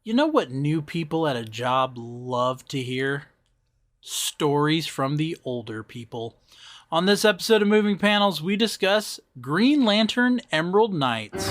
You know what new people at a job love to hear? Stories from the older people. On this episode of Moving Panels, we discuss Green Lantern Emerald Knights.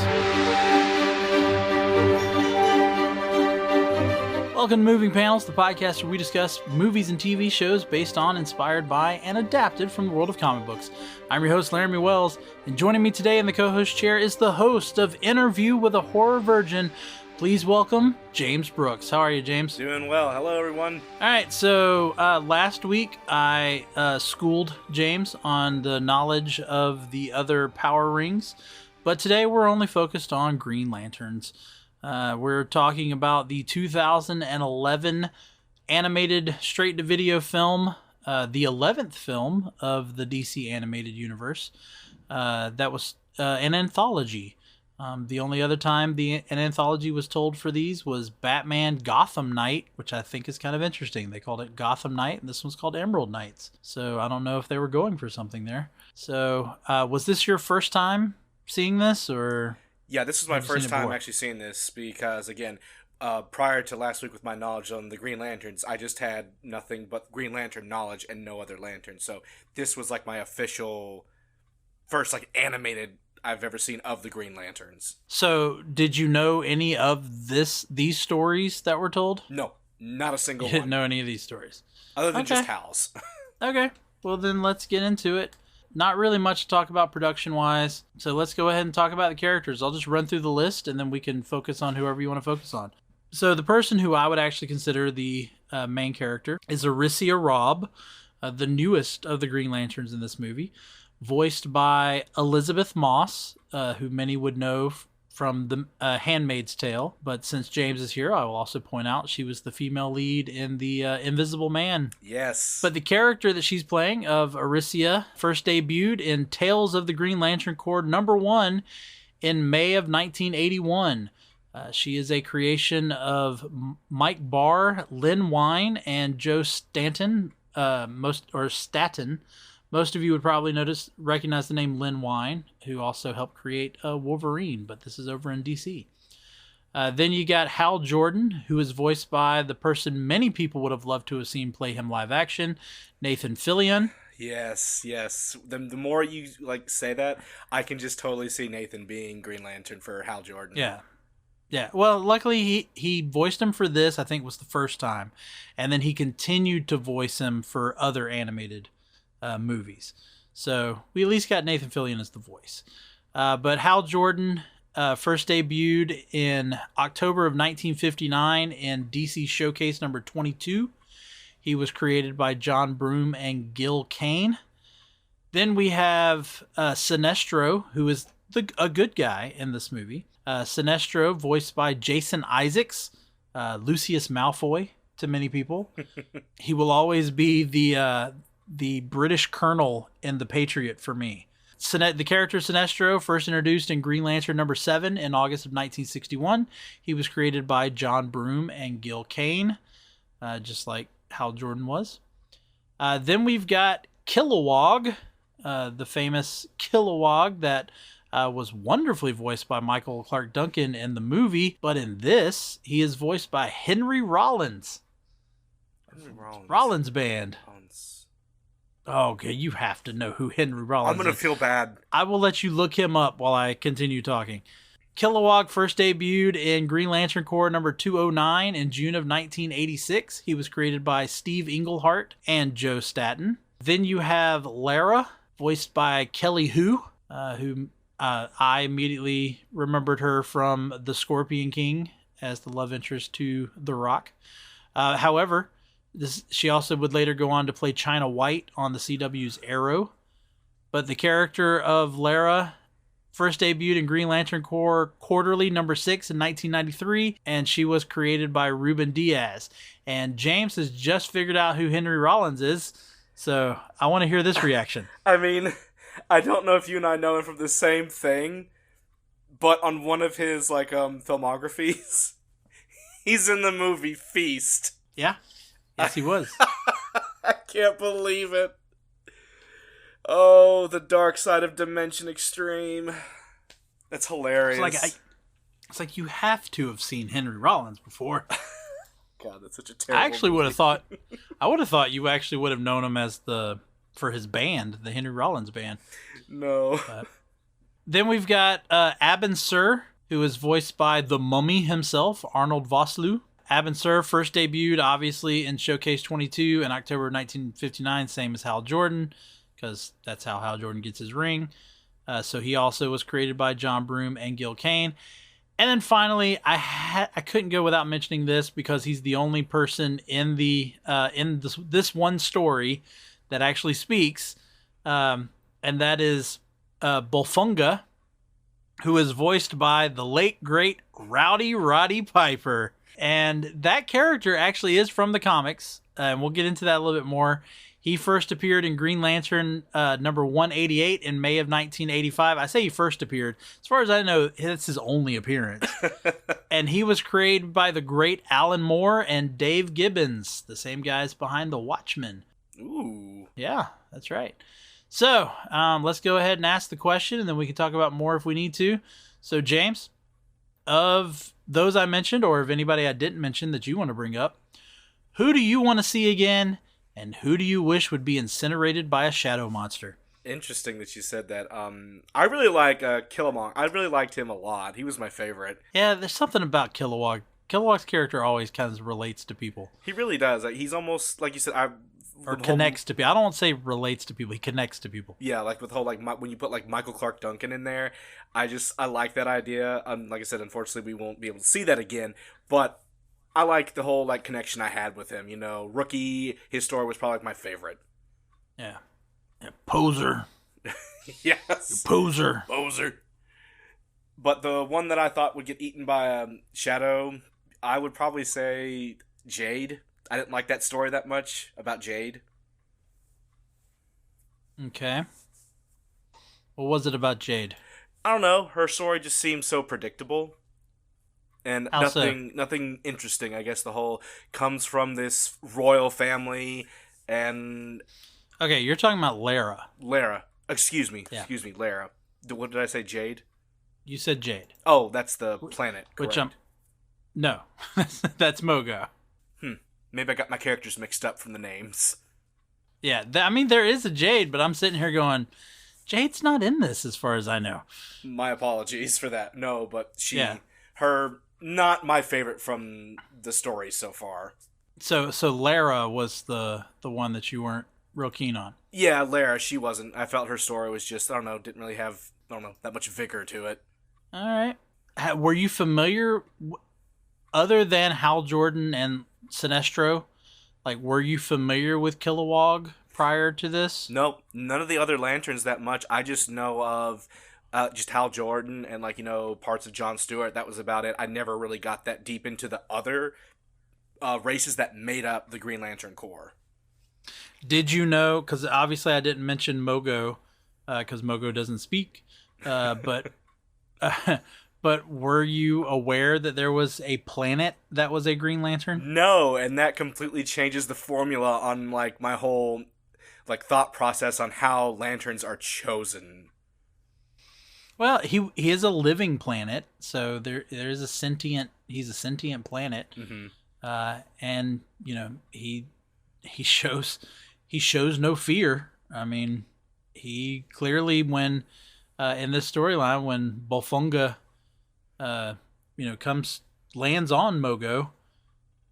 Welcome to Moving Panels, the podcast where we discuss movies and TV shows based on, inspired by, and adapted from the world of comic books. I'm your host, Laramie Wells, and joining me today in the co-host chair is the host of Interview with a Horror Virgin. Please welcome James Brooks. How are you, James? Doing well. Hello, everyone. All right, so last week I schooled James on the knowledge of the other Power Rings, but today we're only focused on Green Lanterns. We're talking about the 2011 animated straight-to-video film, the 11th film of the DC animated universe. That was an anthology. The only other time an anthology was told for these was Batman Gotham Knight, which I think is kind of interesting. They called it Gotham Knight, and this one's called Emerald Knights. So I don't know if they were going for something there. So was this your first time seeing this, or? Yeah, this is my first time actually seeing this because, again, prior to last week with my knowledge on the Green Lanterns, I just had nothing but Green Lantern knowledge and no other Lantern. So this was like my official first animated I've ever seen of the Green Lanterns. So, did you know any of these stories that were told? No, not a single one. You didn't know any of these stories? Other than just Hal's. Okay, well then let's get into it. Not really much to talk about production-wise, so let's go ahead and talk about the characters. I'll just run through the list, and then we can focus on whoever you want to focus on. So, the person who I would actually consider the main character is Arisia Robb, the newest of the Green Lanterns in this movie, voiced by Elizabeth Moss, who many would know from The Handmaid's Tale. But since James is here, I will also point out she was the female lead in The Invisible Man. Yes. But the character that she's playing of Arisia first debuted in Tales of the Green Lantern Corps #1 in May of 1981. She is a creation of Mike Barr, Lynn Wein, and Joe Staton. Staton. Most of you would probably recognize the name Lynn Wein, who also helped create Wolverine, but this is over in DC. Then you got Hal Jordan, who is voiced by the person many people would have loved to have seen play him live action, Nathan Fillion. Yes. The more you say that, I can just totally see Nathan being Green Lantern for Hal Jordan. Yeah. Well, luckily he voiced him for this, I think was the first time. And then he continued to voice him for other animated movies. So we at least got Nathan Fillion as the voice. But Hal Jordan first debuted in October of 1959 in DC Showcase number 22. He was created by John Broome and Gil Kane. Then we have Sinestro, who is a good guy in this movie. Sinestro, voiced by Jason Isaacs, Lucius Malfoy to many people. He will always be the British colonel in The Patriot for me. The character Sinestro, first introduced in Green Lantern #7 in August of 1961. He was created by John Broome and Gil Kane, just like Hal Jordan was. Then we've got Kilowog, the famous Kilowog that was wonderfully voiced by Michael Clark Duncan in the movie, but in this, he is voiced by Henry Rollins. Rollins Band. Oh, okay, you have to know who Henry Rollins is. I'm going to feel bad. I will let you look him up while I continue talking. Kilowog first debuted in Green Lantern Corps #209 in June of 1986. He was created by Steve Englehart and Joe Staton. Then you have Lara, voiced by Kelly Hu, who I immediately remembered her from The Scorpion King as the love interest to The Rock. However, she also would later go on to play China White on the CW's Arrow. But the character of Lara first debuted in Green Lantern Corps Quarterly #6 in 1993, and she was created by Ruben Diaz. And James has just figured out who Henry Rollins is, so I want to hear this reaction. I mean, I don't know if you and I know him from the same thing, but on one of his filmographies, he's in the movie Feast. Yeah. Yes, he was. I can't believe it. Oh, the dark side of Dimension Extreme. That's hilarious. So, It's like, you have to have seen Henry Rollins before. God, that's such a terrible I actually movie. would have thought you actually would have known him as for his band, the Henry Rollins band. No. Then we've got Abin Sur, who is voiced by the Mummy himself, Arnold Vosloo. Abin Sur first debuted, obviously, in Showcase 22 in October 1959, same as Hal Jordan, because that's how Hal Jordan gets his ring. So he also was created by John Broome and Gil Kane. And then finally, I couldn't go without mentioning this because he's the only person in this one story that actually speaks, and that is Bolfunga, who is voiced by the late great Rowdy Roddy Piper, and that character actually is from the comics, and we'll get into that a little bit more. He first appeared in Green Lantern number 188 in May of 1985. I say he first appeared. As far as I know, it's his only appearance. And he was created by the great Alan Moore and Dave Gibbons, the same guys behind The Watchmen. Ooh. Yeah, that's right. So let's go ahead and ask the question, and then we can talk about more if we need to. So, James, of those I mentioned, or of anybody I didn't mention that you want to bring up, who do you want to see again? And who do you wish would be incinerated by a shadow monster? Interesting that you said that. I really like Kilowog. I really liked him a lot. He was my favorite. Yeah, there's something about Kilowog. Kilowog's character always kind of relates to people. He really does. He's almost, like you said, connects to people. I don't want to say relates to people. He connects to people. Yeah, like with the whole, like, when you put, like, Michael Clark Duncan in there, I like that idea. Like I said, unfortunately, we won't be able to see that again, but I like the whole, like, connection I had with him. You know, Rookie, his story was probably, like, my favorite. Yeah. Poser. Yes. Poser. But the one that I thought would get eaten by Shadow, I would probably say Jade. I didn't like that story that much about Jade. Okay. What was it about Jade? I don't know. Her story just seemed so predictable. And How nothing interesting. I guess the whole comes from this royal family and... Okay, you're talking about Lara. Lara. Excuse me, Lara. What did I say, Jade? You said Jade. Oh, that's the planet, correct? Which No, that's Mogo. Maybe I got my characters mixed up from the names. Yeah, I mean, there is a Jade, but I'm sitting here going, Jade's not in this as far as I know. My apologies for that. No, but her, not my favorite from the story so far. So Lara was the one that you weren't real keen on. Yeah, Lara, she wasn't. I felt her story was just, I don't know, didn't really have, that much vigor to it. All right. Were you familiar, other than Hal Jordan and Sinestro, like, were you familiar with Kilowog prior to this? Nope, none of the other Lanterns that much. I just know of just Hal Jordan and, like, parts of John Stewart. That was about it. I never really got that deep into the other races that made up the Green Lantern Corps. Did you know, because obviously I didn't mention Mogo, because Mogo doesn't speak, but but were you aware that there was a planet that was a Green Lantern? No, and that completely changes the formula on, like, my whole, like, thought process on how lanterns are chosen. Well, he is a living planet, so he's a sentient planet, and he shows no fear. I mean, he clearly, when in this storyline, when Bolfunga lands on Mogo,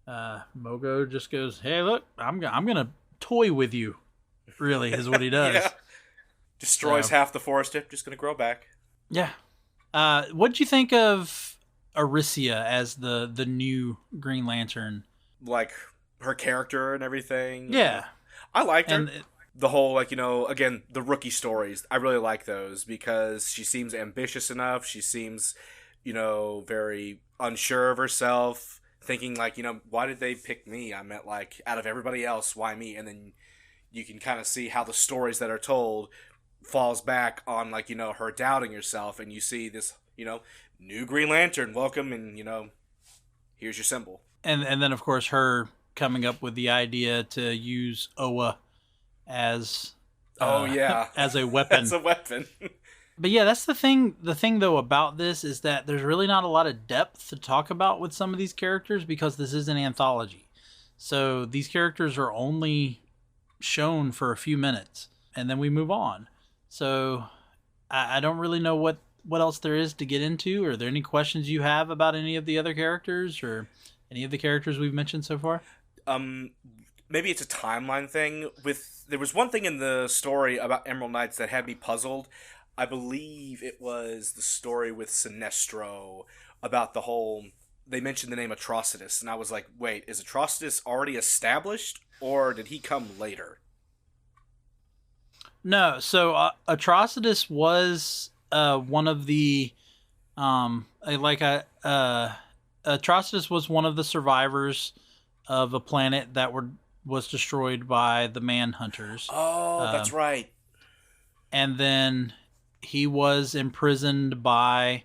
Mogo just goes, "Hey, look, I'm gonna toy with you." Really, is what he does. Yeah. Destroys half the forest. Just gonna grow back. Yeah. What'd you think of Aricia as the new Green Lantern? Like, her character and everything? Yeah. I liked her. The whole, like, again, the Rookie stories, I really like those because she seems ambitious enough. She seems, very unsure of herself, thinking, like, why did they pick me? I meant, like, out of everybody else, why me? And then you can kind of see how the stories that are told falls back on, like, her doubting herself, and you see this, new Green Lantern, welcome, and, here's your symbol. And then, of course, her coming up with the idea to use Oa as as a weapon. As a weapon. But yeah, that's the thing. The thing though about this is that there's really not a lot of depth to talk about with some of these characters because this is an anthology. So these characters are only shown for a few minutes and then we move on. So I don't really know what else there is to get into. Are there any questions you have about any of the other characters or any of the characters we've mentioned so far? Maybe it's a timeline thing. There was one thing in the story about Emerald Knights that had me puzzled. I believe it was the story with Sinestro about the whole... They mentioned the name Atrocitus, and I was like, wait, is Atrocitus already established, or did he come later? No, so Atrocitus was one of the... Atrocitus was one of the survivors of a planet that was destroyed by the Manhunters. Oh, that's right. And then he was imprisoned by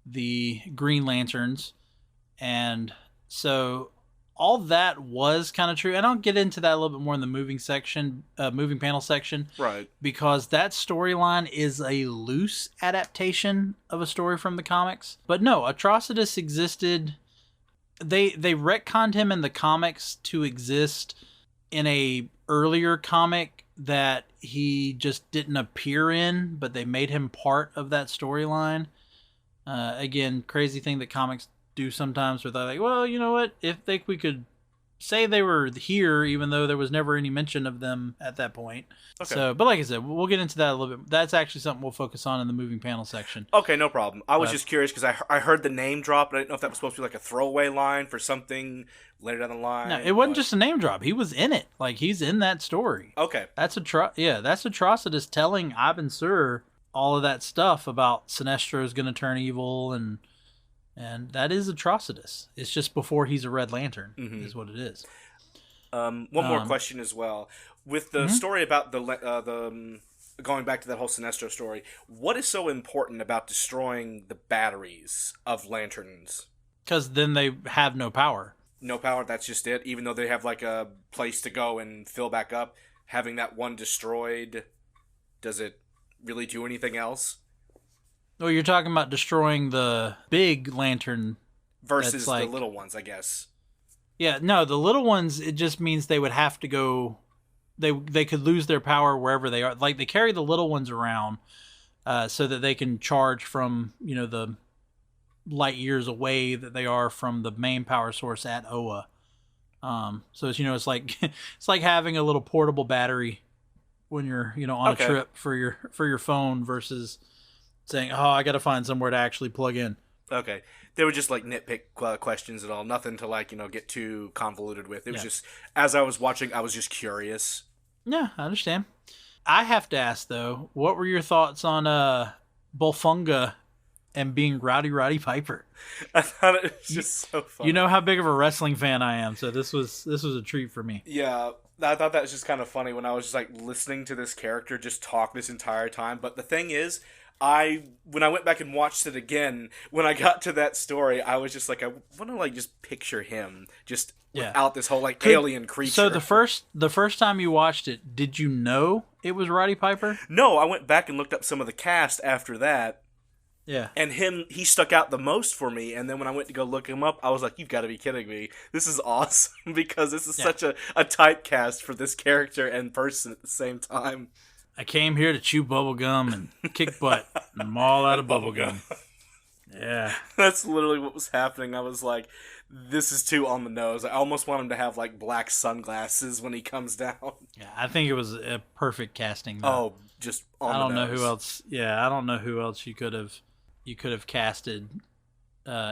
the Green Lanterns. And so all that was kind of true. And I'll get into that a little bit more in the moving panel section. Right. Because that storyline is a loose adaptation of a story from the comics. But no, Atrocitus existed. They retconned him in the comics to exist in a earlier comic that he just didn't appear in, but they made him part of that storyline. Again, crazy thing that comics do sometimes where they're like, well, you know what? If we could say they were here, even though there was never any mention of them at that point. Okay. So, but like I said, we'll get into that a little bit. That's actually something we'll focus on in the moving panel section. Okay, no problem. I was just curious because I heard the name drop, but I didn't know if that was supposed to be like a throwaway line for something later down the line. No, it wasn't just a name drop. He was in it. Like, he's in that story. Okay. That's Atrocitus telling Ivan Sur all of that stuff about Sinestro is going to turn evil, and that is Atrocitus. It's just before he's a Red Lantern, is what it is. One more question as well. With the story about the going back to that whole Sinestro story, what is so important about destroying the batteries of lanterns? Because then they have no power. No power, that's just it? Even though they have like a place to go and fill back up, having that one destroyed, does it really do anything else? Well, you're talking about destroying the big lantern versus the little ones, I guess. Yeah, no, the little ones, it just means they would have to go... They could lose their power wherever they are. Like, they carry the little ones around so that they can charge from, the light years away that they are from the main power source at Oa. So it's like it's like having a little portable battery when you're on a trip for your phone versus saying, oh, I got to find somewhere to actually plug in. Okay. They were just like nitpick questions and all, nothing to get too convoluted with. It was just, as I was watching, I was just curious. Yeah, I understand. I have to ask though, what were your thoughts on Bolfunga and being Rowdy Piper? I thought it was just so funny. You know how big of a wrestling fan I am, so this was a treat for me. Yeah, I thought that was just kind of funny when I was just like listening to this character just talk this entire time. But the thing is, when I went back and watched it again, when I got to that story, I was just like, I want to just picture him just without this whole alien creature. So the first time you watched it, did you know it was Roddy Piper? No, I went back and looked up some of the cast after that. Yeah. And he stuck out the most for me. And then when I went to go look him up, I was like, you've got to be kidding me. This is awesome because this is such a typecast for this character and person at the same time. I came here to chew bubblegum and kick butt, and I'm all out of bubblegum. Yeah. That's literally what was happening. I was like, this is too on the nose. I almost want him to have black sunglasses when he comes down. Yeah, I think it was a perfect casting, though. Oh, just on the nose. I don't know who else. Yeah, I don't know who else you could have casted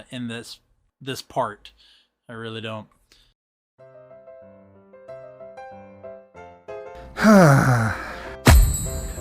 in this part. I really don't.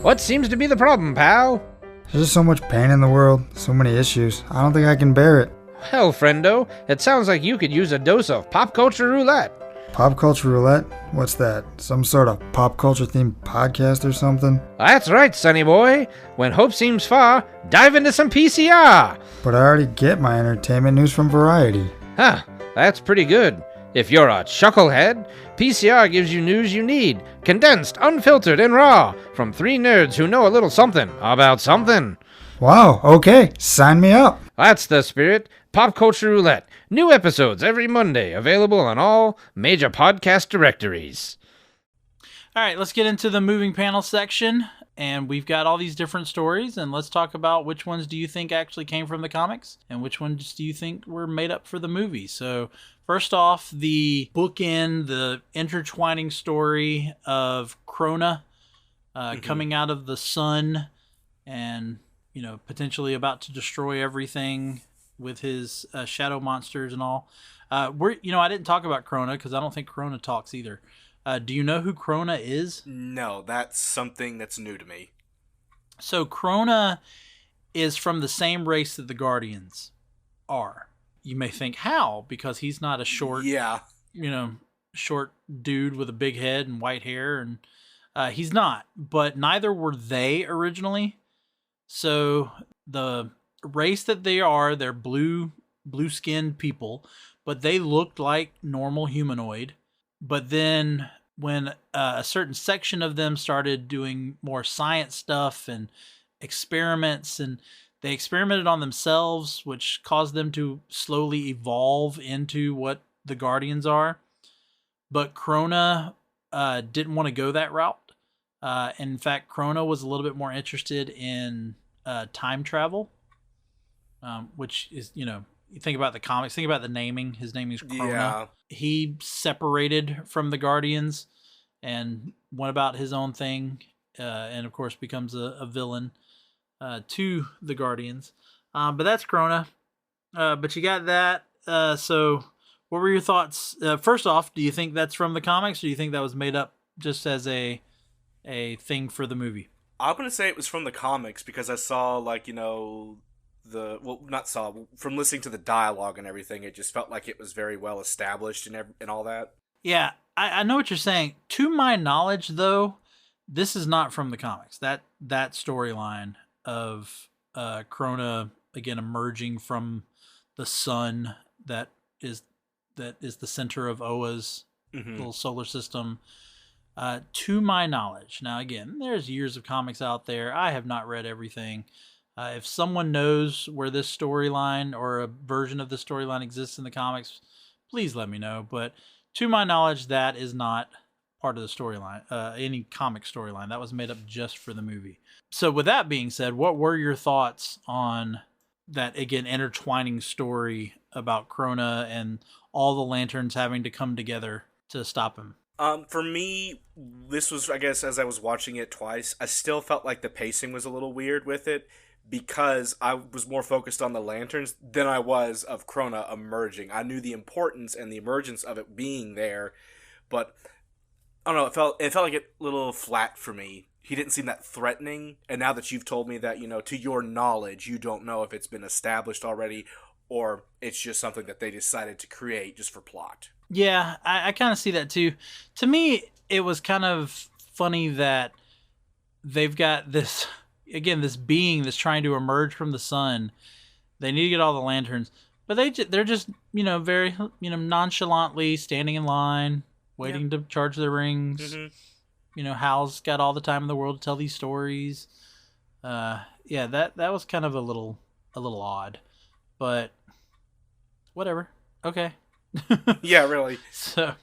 What seems to be the problem, pal? There's just so much pain in the world, so many issues. I don't think I can bear it. Well, friendo, it sounds like you could use a dose of pop culture roulette. Pop culture roulette? What's that? Some sort of pop culture themed podcast or something? That's right, sonny boy. When hope seems far, dive into some PCR. But I already get my entertainment news from Variety. Huh, that's pretty good. If you're a chucklehead, PCR gives you news you need, condensed, unfiltered, and raw, from three nerds who know a little something about something. Wow, okay, sign me up. That's the spirit. Pop Culture Roulette. New episodes every Monday, available on all major podcast directories. All right, let's get into the moving panel section. And we've got all these different stories, and let's talk about which ones do you think actually came from the comics and which ones do you think were made up for the movie. So first off, the bookend, the intertwining story of Krona coming out of the sun and, you know, potentially about to destroy everything with his shadow monsters and all. I didn't talk about Krona because I don't think Krona talks either. Do you know who Krona is? No, that's something that's new to me. So Krona is from the same race that the Guardians are. You may think, how? Because he's not a short, short dude with a big head and white hair, and he's not. But neither were they originally. So the race that they are, they're blue-skinned people, but they looked like normal humanoid. But then when a certain section of them started doing more science stuff and experiments, and they experimented on themselves, which caused them to slowly evolve into what the Guardians are. But Krona didn't want to go that route. In fact, Krona was a little bit more interested in time travel, which is, you think about the comics, think about the naming. His name is Krona. Yeah. He separated from the Guardians and went about his own thing, and of course becomes a villain to the Guardians. But that's Krona. But you got that. So what were your thoughts? First off, do you think that's from the comics, or do you think that was made up just as a thing for the movie? I'm going to say it was from the comics because I saw, from listening to the dialogue and everything, it just felt like it was very well established and all that. Yeah, I know what you're saying. To my knowledge, though, this is not from the comics. That storyline of Krona again emerging from the sun that is the center of Oa's little solar system. To my knowledge, now again, there's years of comics out there. I have not read everything. If someone knows where this storyline or a version of the storyline exists in the comics, please let me know. But to my knowledge, that is not part of the storyline, any comic storyline. That was made up just for the movie. So with that being said, what were your thoughts on that, again, intertwining story about Krona and all the lanterns having to come together to stop him? For me, this was, I guess, as I was watching it twice, I still felt like the pacing was a little weird with it, because I was more focused on the lanterns than I was of Krona emerging. I knew the importance and the emergence of it being there, but I don't know, it felt like a little flat for me. He didn't seem that threatening, and now that you've told me that, to your knowledge, you don't know if it's been established already or it's just something that they decided to create just for plot. Yeah, I kind of see that too. To me, it was kind of funny that they've got this being that's trying to emerge from the sun. They need to get all the lanterns, but they're just very nonchalantly standing in line, waiting to charge their rings. Hal's got all the time in the world to tell these stories. That was kind of a little odd, but whatever. Okay. Yeah, really. So, all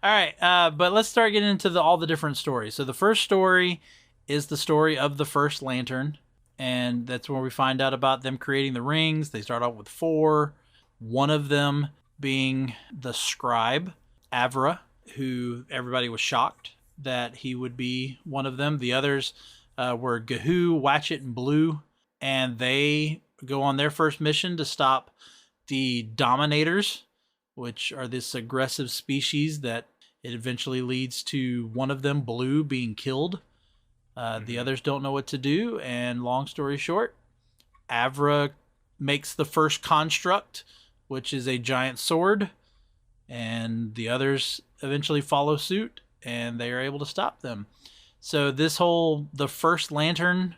right, but let's start getting into all the different stories. So the first story is the story of the first lantern, and that's where we find out about them creating the rings. They start off with 4, one of them being the scribe, Avra, who everybody was shocked that he would be one of them. The others were Gahoo, Watchet, and Blue, and they go on their first mission to stop the Dominators, which are this aggressive species that it eventually leads to one of them, Blue, being killed. The others don't know what to do, and long story short, Avra makes the first construct, which is a giant sword, and the others eventually follow suit, and they are able to stop them. So the first lantern,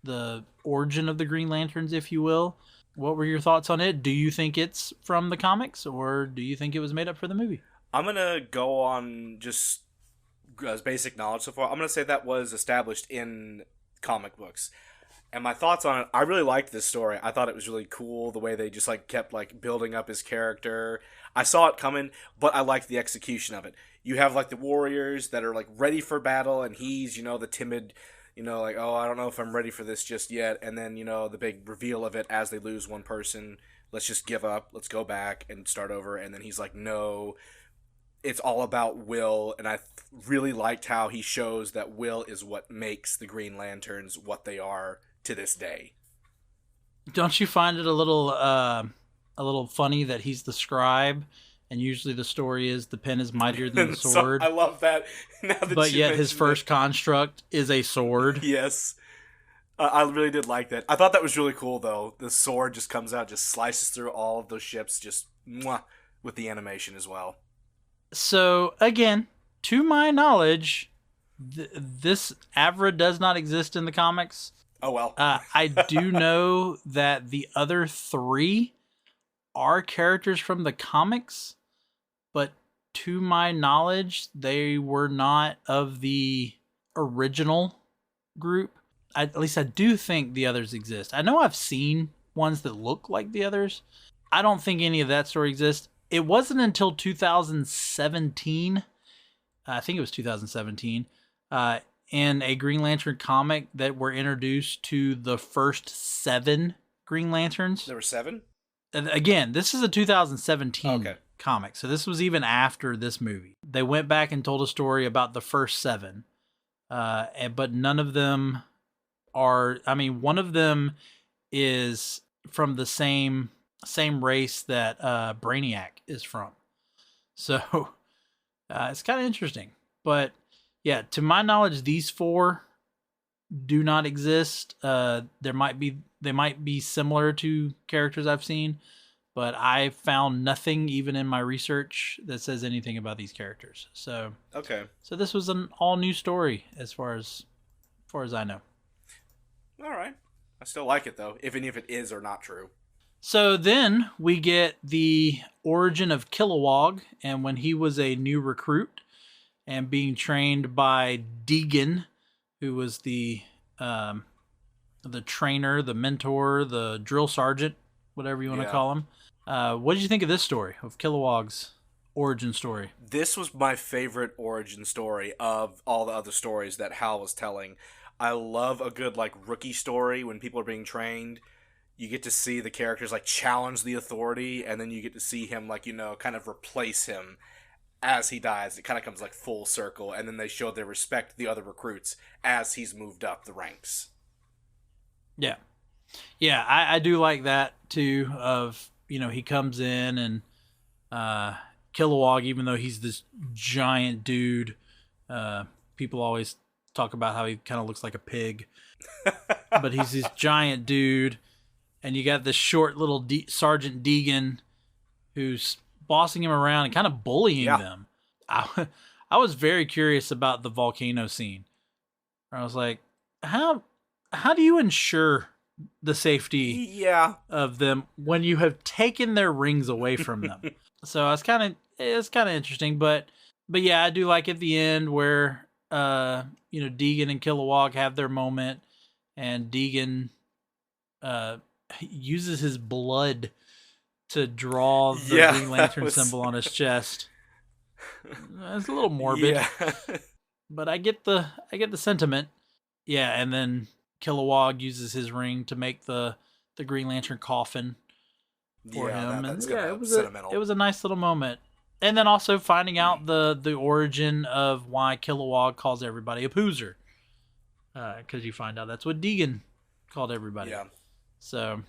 the origin of the Green Lanterns, if you will, what were your thoughts on it? Do you think it's from the comics, or do you think it was made up for the movie? I'm going to go on just as basic knowledge so far. I'm going to say that was established in comic books. And my thoughts on it, I really liked this story. I thought it was really cool the way they just like kept like building up his character. I saw it coming, but I liked the execution of it. You have like the warriors that are like ready for battle, and he's, the timid, like, oh, I don't know if I'm ready for this just yet. And then, the big reveal of it as they lose one person. Let's just give up. Let's go back and start over. And then he's like, no, it's all about Will. And I really liked how he shows that Will is what makes the Green Lanterns what they are to this day. Don't you find it a little funny that he's the scribe, and usually the story is the pen is mightier than the sword? I love that. But yet his first construct is a sword. Yes. I really did like that. I thought that was really cool, though. The sword just comes out, just slices through all of those ships, just with the animation as well. So, again, to my knowledge, this Avra does not exist in the comics. Oh, well. I do know that the other three are characters from the comics, but to my knowledge, they were not of the original group. At least I do think the others exist. I know I've seen ones that look like the others. I don't think any of that story exists. It wasn't until 2017, I think it was 2017, in a Green Lantern comic that we're introduced to the first 7 Green Lanterns. There were 7? And again, this is a 2017 comic, so this was even after this movie. They went back and told a story about the first 7, but none of them are. I mean, one of them is from the same race that Brainiac is from, so it's kind of interesting. But yeah, to my knowledge, these 4 do not exist. They might be similar to characters I've seen, but I found nothing even in my research that says anything about these characters. So this was an all new story as far as I know. All right, I still like it though, even if it is or not true. So then we get the origin of Kilowog, and when he was a new recruit and being trained by Deegan, who was the trainer, the mentor, the drill sergeant, whatever you want to call him. What did you think of this story, of Kilowog's origin story? This was my favorite origin story of all the other stories that Hal was telling. I love a good rookie story when people are being trained. You get to see the characters challenge the authority, and then you get to see him kind of replace him as he dies. It kind of comes full circle, and then they show their respect to the other recruits as he's moved up the ranks. Yeah. Yeah, I do like that too, of, he comes in and Kilowog, even though he's this giant dude, people always talk about how he kind of looks like a pig, but he's this giant dude, and you got this short little Sergeant Deegan who's bossing him around and kind of bullying them. I was very curious about the volcano scene. I was like, how do you ensure the safety of them when you have taken their rings away from them? So it's kind of interesting, but yeah, I do like at the end where Deegan and Kilowog have their moment, and Deegan uses his blood to draw the Green Lantern symbol on his chest. It's a little morbid, but I get the sentiment. Yeah, and then Kilowog uses his ring to make the Green Lantern coffin for him, it was sentimental. It was a nice little moment. And then also finding out the origin of why Kilowog calls everybody a poozer, because you find out that's what Deegan called everybody. Yeah. So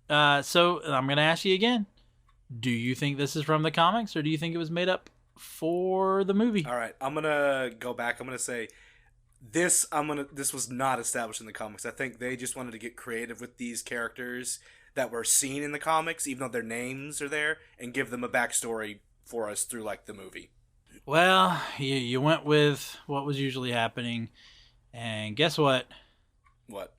I'm gonna ask you again: do you think this is from the comics, or do you think it was made up for the movie? All right, I'm gonna go back. I'm gonna say this. This was not established in the comics. I think they just wanted to get creative with these characters that were seen in the comics, even though their names are there, and give them a backstory for us through the movie. Well, you went with what was usually happening, and guess what? What?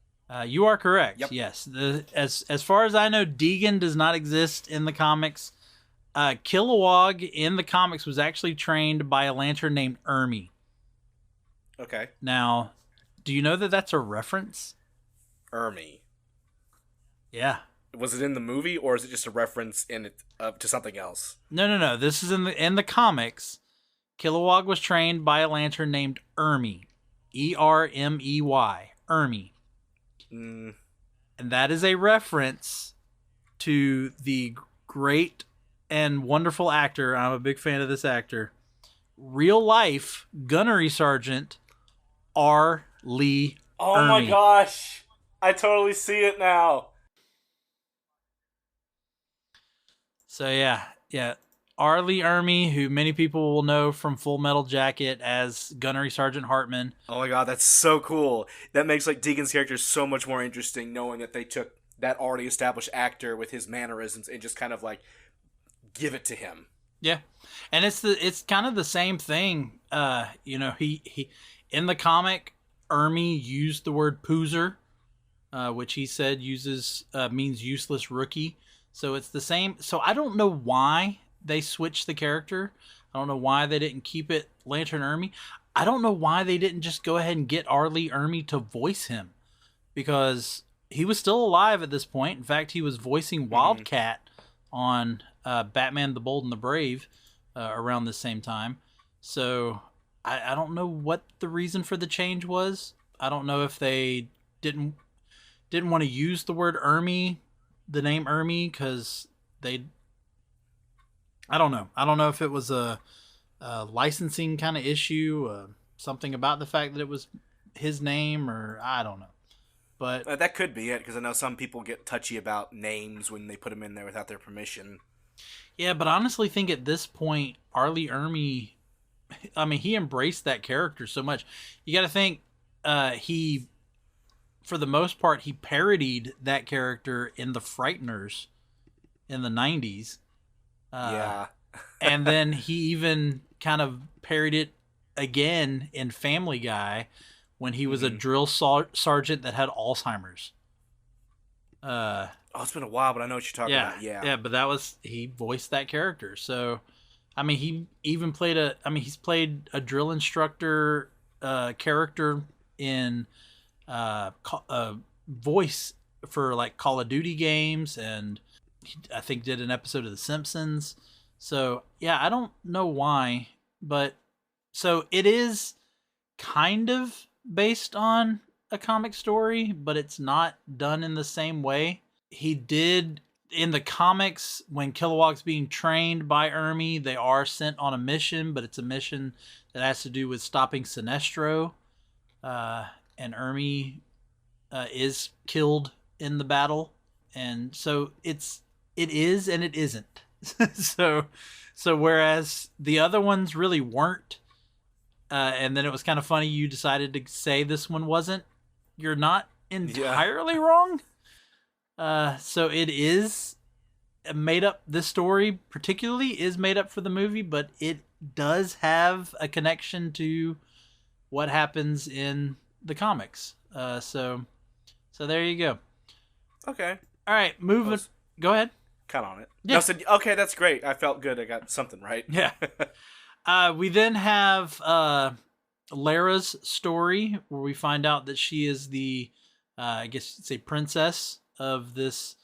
You are correct. Yep. Yes. As far as I know, Deegan does not exist in the comics. Kilowog in the comics was actually trained by a lantern named Ermi. Okay. Now, do you know that that's a reference? Ermey. Yeah. Was it in the movie, or is it just a reference in it to something else? No. This is in the comics. Kilowog was trained by a lantern named Ermey. Ermey. Ermey. Mm. And that is a reference to the great and wonderful actor. I'm a big fan of this actor. Real life gunnery sergeant R. Lee Oh Ermey. my gosh. I totally see it now. So yeah. R. Lee Ermey, who many people will know from Full Metal Jacket as Gunnery Sergeant Hartman. Oh my god, that's so cool. That makes like Deacon's character so much more interesting, knowing that they took that already established actor with his mannerisms and just kind of like give it to him. Yeah, and it's kind of the same thing. He in the comic, Ermey used the word poozer, which he said means useless rookie. So it's the same. So I don't know why they switched the character. I don't know why they didn't keep it Lantern Ermey. I don't know why they didn't just go ahead and get R. Lee Ermey to voice him, because he was still alive at this point. In fact, he was voicing Wildcat on Batman the Bold and the Brave around the same time. So I don't know what the reason for the change was. I don't know if they didn't want to use the word Ermey, the name Ermey, because I don't know. I don't know if it was a licensing kind of issue, something about the fact that it was his name, or I don't know. But that could be it, because I know some people get touchy about names when they put them in there without their permission. Yeah, but I honestly think at this point, R. Lee Ermey, I mean, he embraced that character so much. You got to think he, for the most part, he parodied that character in The Frighteners in the 90s. Yeah. And then he even kind of parodied it again in Family Guy when he was a drill sergeant that had Alzheimer's. It's been a while, but I know what you're talking about. Yeah, but he voiced that character. So, I mean, he even he's played a drill instructor character in voice for like Call of Duty games, and I think did an episode of The Simpsons. So yeah, I don't know why, but so it is kind of based on a comic story, but it's not done in the same way. He did in the comics when Kilowog's being trained by Ermey, they are sent on a mission, but it's a mission that has to do with stopping Sinestro, and Ermey is killed in the battle, and so it is and it isn't. so whereas the other ones really weren't, and then it was kind of funny you decided to say this one wasn't, you're not entirely wrong. So it is made up. This story particularly is made up for the movie, but it does have a connection to what happens in the comics. So there you go. Okay. All right, moving. Go ahead. Cut on it. Yeah. No, said, okay, that's great. I felt good. I got something right. Yeah. We then have Lara's story, where we find out that she is the, I guess you'd say, princess of this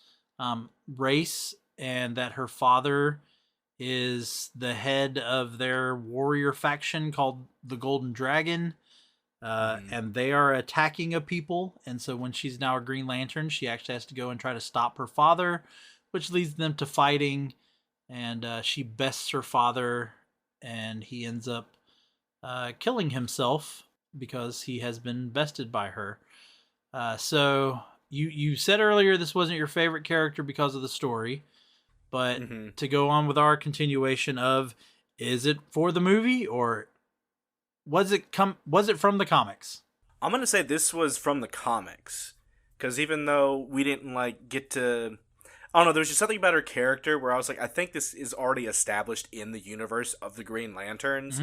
race, and that her father is the head of their warrior faction called the Golden Dragon. And they are attacking a people. And so when she's now a Green Lantern, she actually has to go and try to stop her father, which leads them to fighting. And she bests her father, and he ends up killing himself because he has been bested by her. So you said earlier this wasn't your favorite character because of the story, but to go on with our continuation of, is it for the movie, or was it from the comics? I'm going to say this was from the comics, because even though we didn't get to, I don't know, there was just something about her character where I was like, I think this is already established in the universe of the Green Lanterns,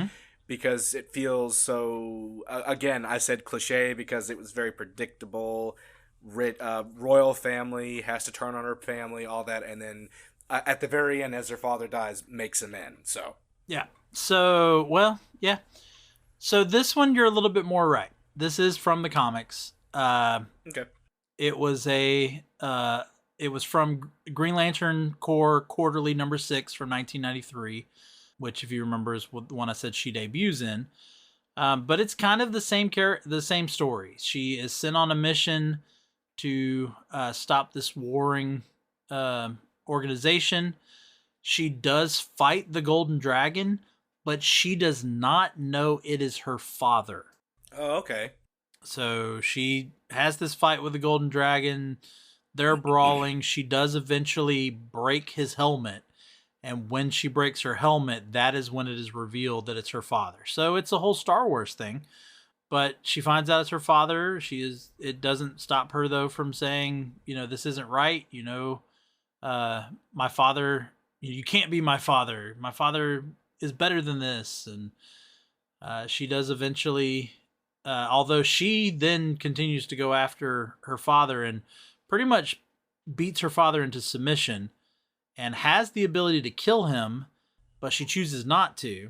because it feels so, again, I said cliche because it was very predictable. Royal family has to turn on her family, all that, and then at the very end, as her father dies, makes amends. So yeah. So yeah. So this one, you're a little bit more right. This is from the comics. Okay. It was it was from Green Lantern Corps Quarterly number 6 from 1993, which, if you remember, is the one I said she debuts in. But it's kind of the same story. She is sent on a mission to stop this warring organization. She does fight the Golden Dragon, but she does not know it is her father. Oh, okay. So she has this fight with the Golden Dragon. They're brawling. She does eventually break his helmet. And when she breaks her helmet, that is when it is revealed that it's her father. So it's a whole Star Wars thing. But she finds out it's her father. It doesn't stop her, though, from saying, this isn't right. My father, you can't be my father. My father is better than this. And she does eventually, although she then continues to go after her father and pretty much beats her father into submission and has the ability to kill him, but she chooses not to,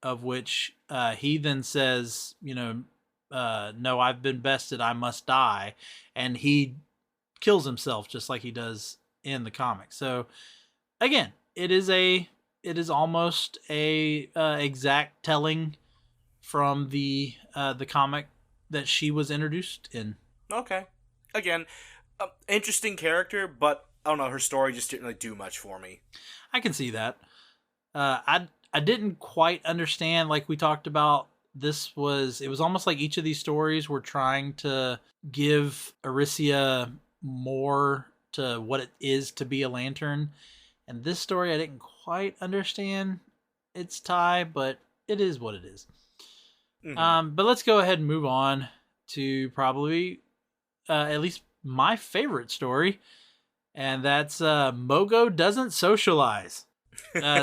of which he then says, no, I've been bested, I must die. And he kills himself just like he does in the comic. So again, it is almost a exact telling from the comic that she was introduced in. Okay. Again, interesting character, but I don't know, her story just didn't really do much for me. I can see that. I didn't quite understand, like we talked about, it was almost like each of these stories were trying to give Arisia more to what it is to be a lantern. And this story I didn't quite understand its tie, but it is what it is. Mm-hmm. But let's go ahead and move on to probably at least my favorite story. And that's Mogo Doesn't Socialize.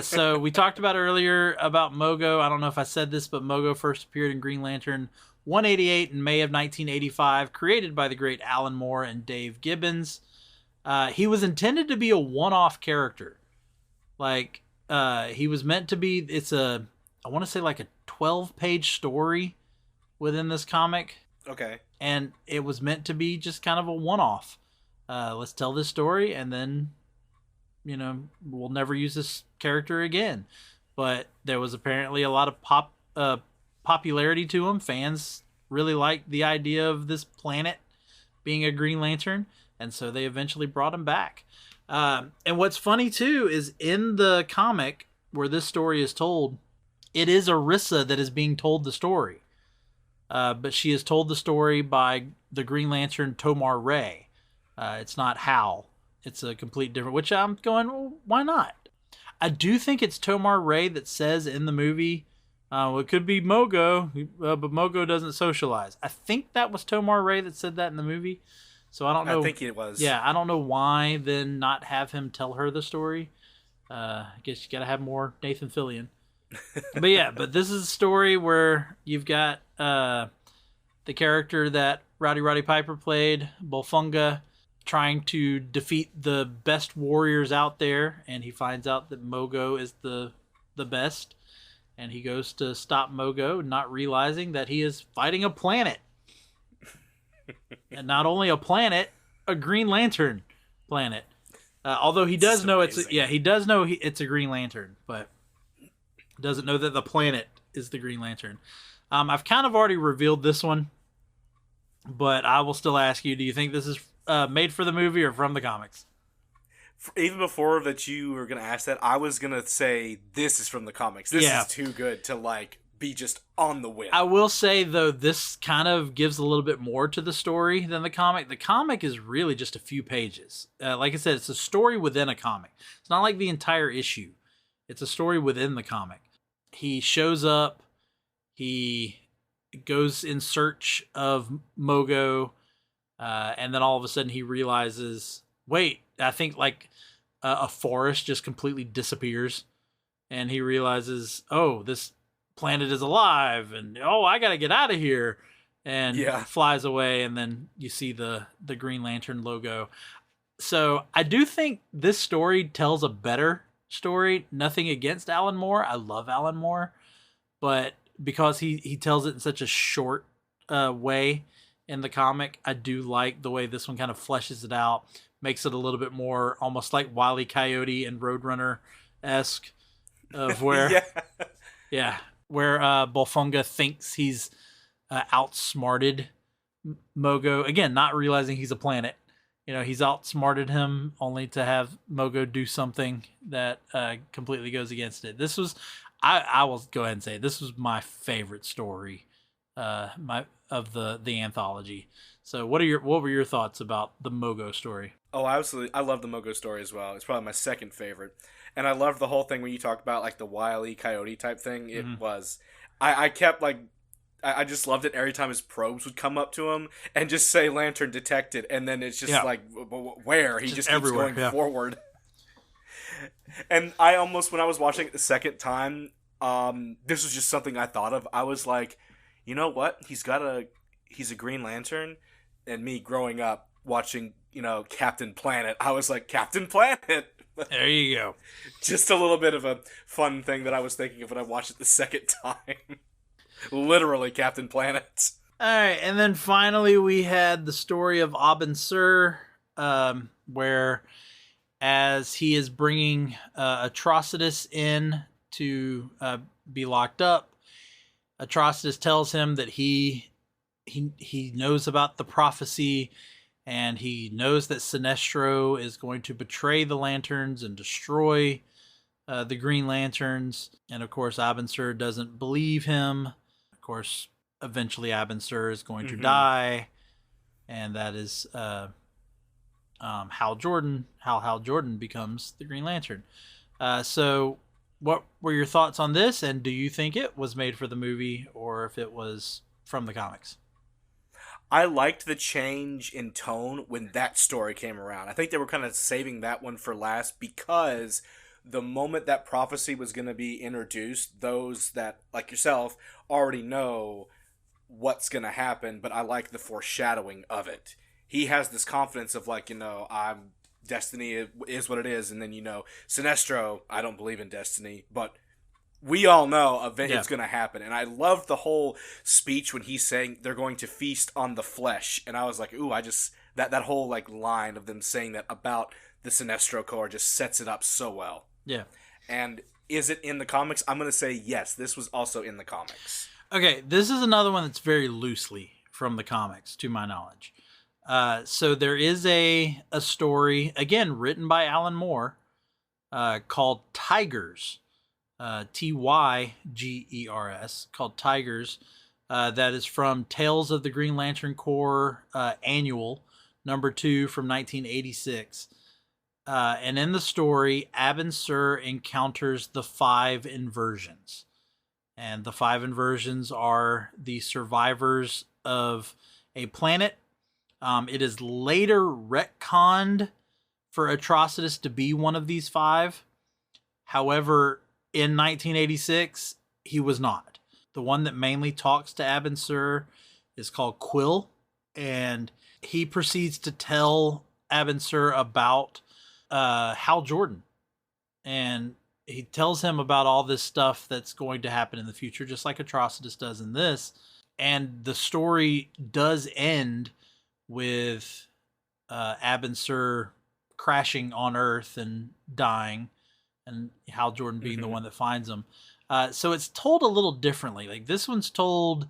So we talked about earlier about Mogo. I don't know if I said this, but Mogo first appeared in Green Lantern 188 in May of 1985, created by the great Alan Moore and Dave Gibbons. He was intended to be a one-off character. Like, he was meant to be, I want to say like a 12-page story within this comic. Okay. And it was meant to be just kind of a one-off. Let's tell this story, and then, we'll never use this character again. But there was apparently a lot of popularity to him. Fans really liked the idea of this planet being a Green Lantern, and so they eventually brought him back. And what's funny, too, is in the comic where this story is told, it is Arisia that is being told the story. But she is told the story by the Green Lantern Tomar-Re. It's not Hal. It's a complete different, which I'm going, well, why not? I do think it's Tomar-Re that says in the movie, it could be Mogo, but Mogo doesn't socialize. I think that was Tomar-Re that said that in the movie. So I don't know. I think it was. Yeah, I don't know why then not have him tell her the story. I guess you got to have more Nathan Fillion. But this is a story where you've got the character that Roddy Piper played, Bolfunga, trying to defeat the best warriors out there, and he finds out that Mogo is the best, and he goes to stop Mogo, not realizing that he is fighting a planet. And not only a planet, a Green Lantern planet. Although he does know it's a Green Lantern, but doesn't know that the planet is the Green Lantern. I've kind of already revealed this one, but I will still ask you, do you think this is made for the movie or from the comics? Even before that you were going to ask that, I was going to say this is from the comics. This is too good to be just on the whim. I will say, though, this kind of gives a little bit more to the story than the comic. The comic is really just a few pages. Like I said, it's a story within a comic. It's not like the entire issue. It's a story within the comic. He shows up. He goes in search of Mogo. And then all of a sudden he realizes, wait, I think a forest just completely disappears. And he realizes, oh, this planet is alive. And, I got to get out of here. And flies away. And then you see the Green Lantern logo. So I do think this story tells a better story. Nothing against Alan Moore. I love Alan Moore. But because he tells it in such a short way, in the comic. I do like the way this one kind of fleshes it out, makes it a little bit more almost like Wile E. Coyote and Roadrunner-esque of where, yeah. where Bolfunga thinks he's outsmarted Mogo. Again, not realizing he's a planet. He's outsmarted him only to have Mogo do something that completely goes against it. This was, I will go ahead and say, this was my favorite story of the anthology. So what were your thoughts about the Mogo story? Oh, absolutely. I love the Mogo story as well. It's probably my second favorite. And I love the whole thing when you talk about like the Wile E. Coyote type thing. It was, I kept like, I just loved it every time his probes would come up to him and just say lantern detected. And then it's just like, where? He just keeps going forward. And I almost, when I was watching it the second time, this was just something I thought of. I was like, you know what? He's a Green Lantern. And me growing up watching, Captain Planet, I was like, Captain Planet! There you go. Just a little bit of a fun thing that I was thinking of when I watched it the second time. Literally Captain Planet. All right, and then finally we had the story of Abin Sur, where as he is bringing Atrocitus in to be locked up, Atrocitus tells him that he knows about the prophecy, and he knows that Sinestro is going to betray the Lanterns and destroy the Green Lanterns. And of course, Abin Sur doesn't believe him. Of course, eventually Abin Sur is going to die, and that is Hal Jordan. Hal Jordan becomes the Green Lantern. So what were your thoughts on this, and do you think it was made for the movie or if it was from the comics? I liked the change in tone when that story came around. I think they were kind of saving that one for last because the moment that prophecy was going to be introduced, those that, like yourself, already know what's going to happen, but I like the foreshadowing of it. He has this confidence of like, I'm destiny is what it is, and then Sinestro, I don't believe in destiny, but we all know it's going to happen. And I loved the whole speech when he's saying they're going to feast on the flesh. And I was like, ooh, that whole like line of them saying that about the Sinestro Corps just sets it up so well. Yeah. And is it in the comics? I'm going to say yes, this was also in the comics. Okay, this is another one that's very loosely from the comics, to my knowledge. So there is a story, again, written by Alan Moore, called Tigers. Tygers, called Tigers, that is from Tales of the Green Lantern Corps Annual, number 2 from 1986. And in the story, Abin Sur encounters the 5 inversions. And the 5 inversions are the survivors of a planet. It is later retconned for Atrocitus to be one of these 5. However, in 1986, he was not. The one that mainly talks to Abin Sur is called Quill, and he proceeds to tell Abin Sur about Hal Jordan. And he tells him about all this stuff that's going to happen in the future, just like Atrocitus does in this. And the story does end with Abin Sur crashing on Earth and dying, and Hal Jordan being the one that finds him. So it's told a little differently. Like this one's told,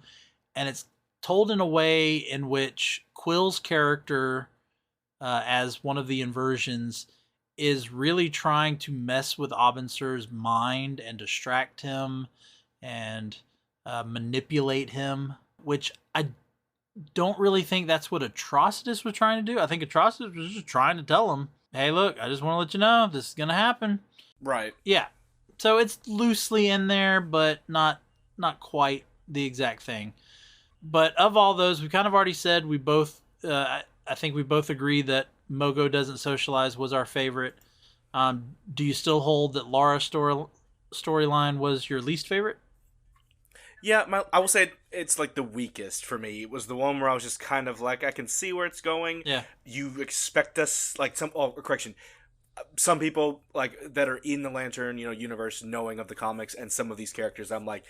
and it's told in a way in which Quill's character, as one of the inversions, is really trying to mess with Abin Sur's mind and distract him and manipulate him, which I don't really think that's what Atrocitus was trying to do. I think Atrocitus was just trying to tell him, hey, look, I just want to let you know this is going to happen. Right. Yeah. So it's loosely in there, but not quite the exact thing. But of all those, we kind of already said we both, I think we both agree that Mogo Doesn't Socialize was our favorite. Do you still hold that Laura's storyline was your least favorite? Yeah, I will say it's like the weakest for me. It was the one where I was just kind of like, I can see where it's going. Yeah. You expect us, like some people like that are in the Lantern, universe, knowing of the comics and some of these characters, I'm like,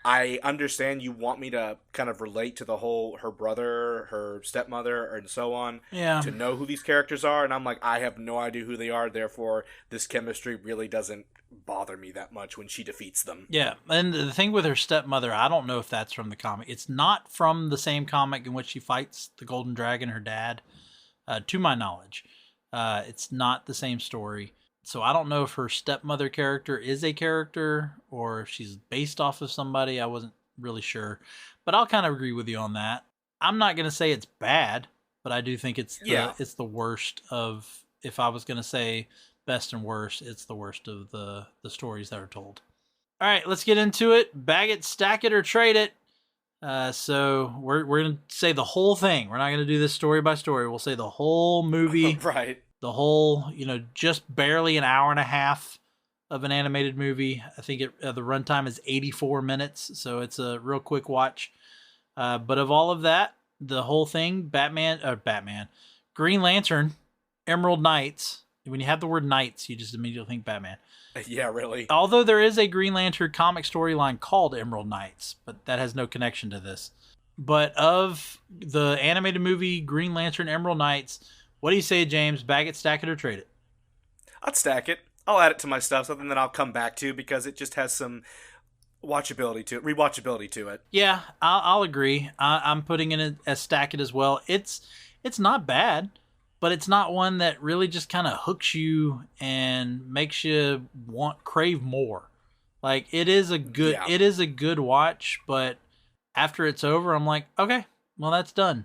I understand you want me to kind of relate to the whole her brother, her stepmother, and so on. Yeah. To know who these characters are, and I'm like, I have no idea who they are. Therefore, this chemistry really doesn't bother me that much when she defeats them. Yeah, and the thing with her stepmother, I don't know if that's from the comic. It's not from the same comic in which she fights the Golden Dragon, her dad, to my knowledge. It's not the same story. So I don't know if her stepmother character is a character or if she's based off of somebody. I wasn't really sure. But I'll kind of agree with you on that. I'm not going to say it's bad, but I do think it's the worst of, if I was going to say best and worst, it's the worst of the stories that are told. All right, let's get into it. Bag it, stack it, or trade it. So we're going to say the whole thing. We're not going to do this story by story. We'll say the whole movie. Right. The whole, just barely an hour and a half of an animated movie. I think the runtime is 84 minutes, so it's a real quick watch. But of all of that, the whole thing, Green Lantern, Emerald Knights. When you have the word Knights, you just immediately think Batman. Yeah, really. Although there is a Green Lantern comic storyline called Emerald Knights, but that has no connection to this. But of the animated movie Green Lantern, Emerald Knights, what do you say, James? Bag it, stack it, or trade it? I'd stack it. I'll add it to my stuff, something that I'll come back to because it just has some rewatchability to it. Yeah, I'll agree. I'm putting in a stack it as well. It's not bad, but it's not one that really just kind of hooks you and makes you crave more. Like it is a good watch, but after it's over, I'm like, okay, well that's done.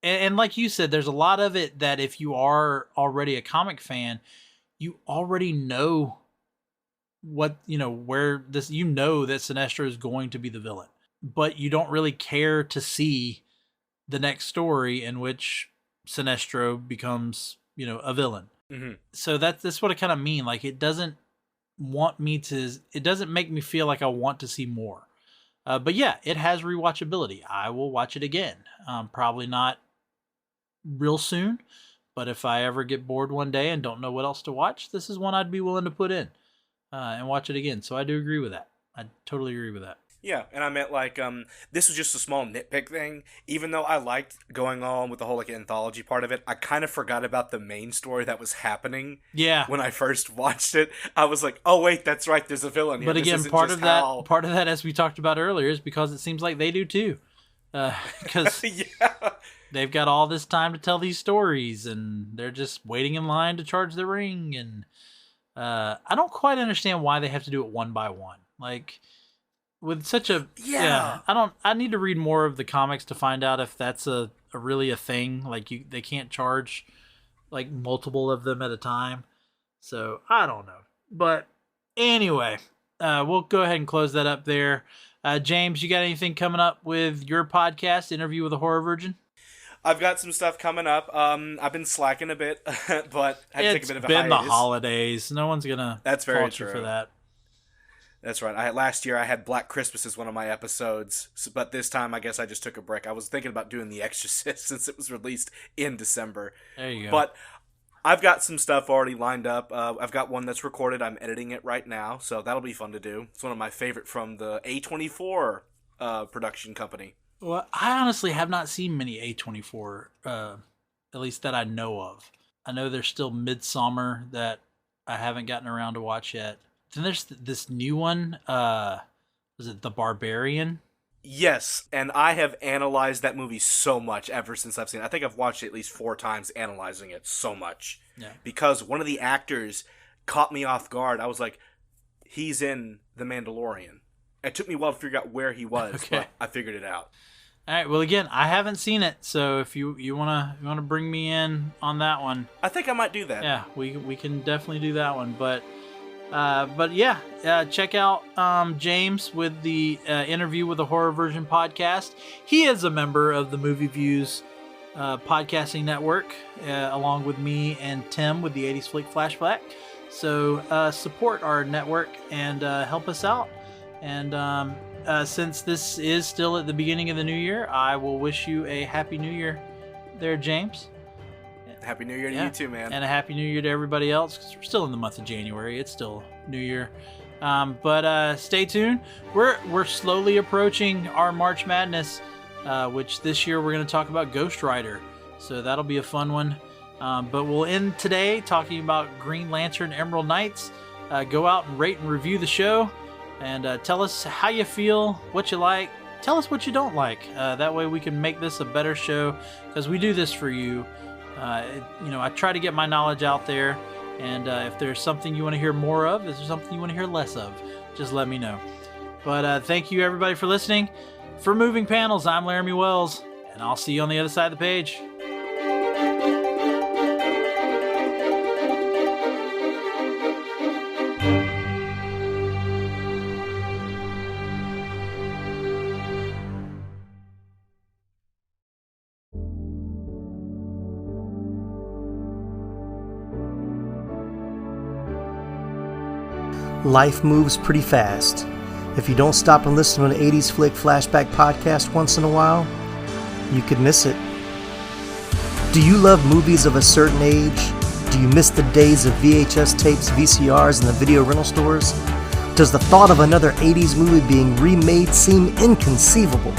And like you said, there's a lot of it that if you are already a comic fan, you already know that Sinestro is going to be the villain, but you don't really care to see the next story in which Sinestro becomes, a villain. Mm-hmm. So that's what I kind of mean. Like it doesn't make me feel like I want to see more. But yeah, it has rewatchability. I will watch it again. Probably not real soon, but if I ever get bored one day and don't know what else to watch, this is one I'd be willing to put in and watch it again. So I do agree with that. I totally agree with that. Yeah, and I meant this was just a small nitpick thing. Even though I liked going on with the whole anthology part of it, I kind of forgot about the main story that was happening. Yeah. When I first watched it, I was like, "Oh wait, that's right. There's a villain here." But again, part of that, as we talked about earlier, is because it seems like they do too, because yeah. They've got all this time to tell these stories, and they're just waiting in line to charge the ring. And I don't quite understand why they have to do it one by one. Like with such a I need to read more of the comics to find out if that's a really a thing. Like they can't charge like multiple of them at a time. So I don't know. But anyway, we'll go ahead and close that up there. James, you got anything coming up with your podcast, Interview with a Horror Virgin? I've got some stuff coming up. I've been slacking a bit, but I had to take a bit of a hiatus. It's been the holidays. No one's gonna. That's very true for that. That's right. Last year I had Black Christmas as one of my episodes, but this time I guess I just took a break. I was thinking about doing The Exorcist since it was released in December. There you go. But I've got some stuff already lined up. I've got one that's recorded. I'm editing it right now, so that'll be fun to do. It's one of my favorite from the A24 production company. Well, I honestly have not seen many A24, at least that I know of. I know there's still Midsommar that I haven't gotten around to watch yet. Then there's this new one. Was it The Barbarian? Yes, and I have analyzed that movie so much ever since I've seen it. I think I've watched it at least 4 times, analyzing it so much. Yeah. Because one of the actors caught me off guard. I was like, he's in The Mandalorian. It took me a while to figure out where he was, but I figured it out. All right. Well, again, I haven't seen it, so if you wanna bring me in on that one, I think I might do that. Yeah, we can definitely do that one. But yeah, check out James with the Interview with a Horror Virgin podcast. He is a member of the Movie Views podcasting network, along with me and Tim with the 80s Flick Flashback. So support our network and help us out. And since this is still at the beginning of the new year, I will wish you a Happy New Year there, James. Happy New Year to you too, man. And a Happy New Year to everybody else, because we're still in the month of January. It's still New Year. But stay tuned. We're slowly approaching our March Madness, which this year we're going to talk about Ghost Rider. So that'll be a fun one. But we'll end today talking about Green Lantern Emerald Knights. Go out and rate and review the show, and tell us how you feel, what you like. Tell us what you don't like. That way we can make this a better show, because we do this for you. I try to get my knowledge out there, and if there's something you want to hear more of, if there's something you want to hear less of, just let me know. But thank you everybody for listening. For Moving Panels, I'm Laramie Wells, and I'll see you on the other side of the page. Life moves pretty fast. If you don't stop and listen to an 80s Flick Flashback podcast once in a while, you could miss it. Do you love movies of a certain age? Do you miss the days of VHS tapes, VCRs, and the video rental stores? Does the thought of another 80s movie being remade seem inconceivable?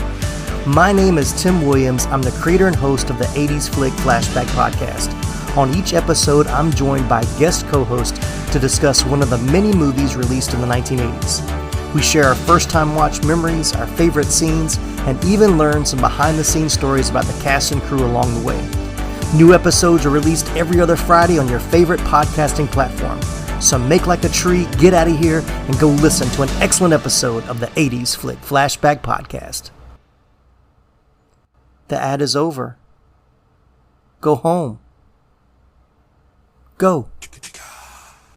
My name is Tim Williams. I'm the creator and host of the 80s Flick Flashback podcast. On each episode, I'm joined by guest co-hosts to discuss one of the many movies released in the 1980s. We share our first-time watch memories, our favorite scenes, and even learn some behind-the-scenes stories about the cast and crew along the way. New episodes are released every other Friday on your favorite podcasting platform. So make like a tree, get out of here, and go listen to an excellent episode of the 80s Flick Flashback podcast. The ad is over. Go home. Go.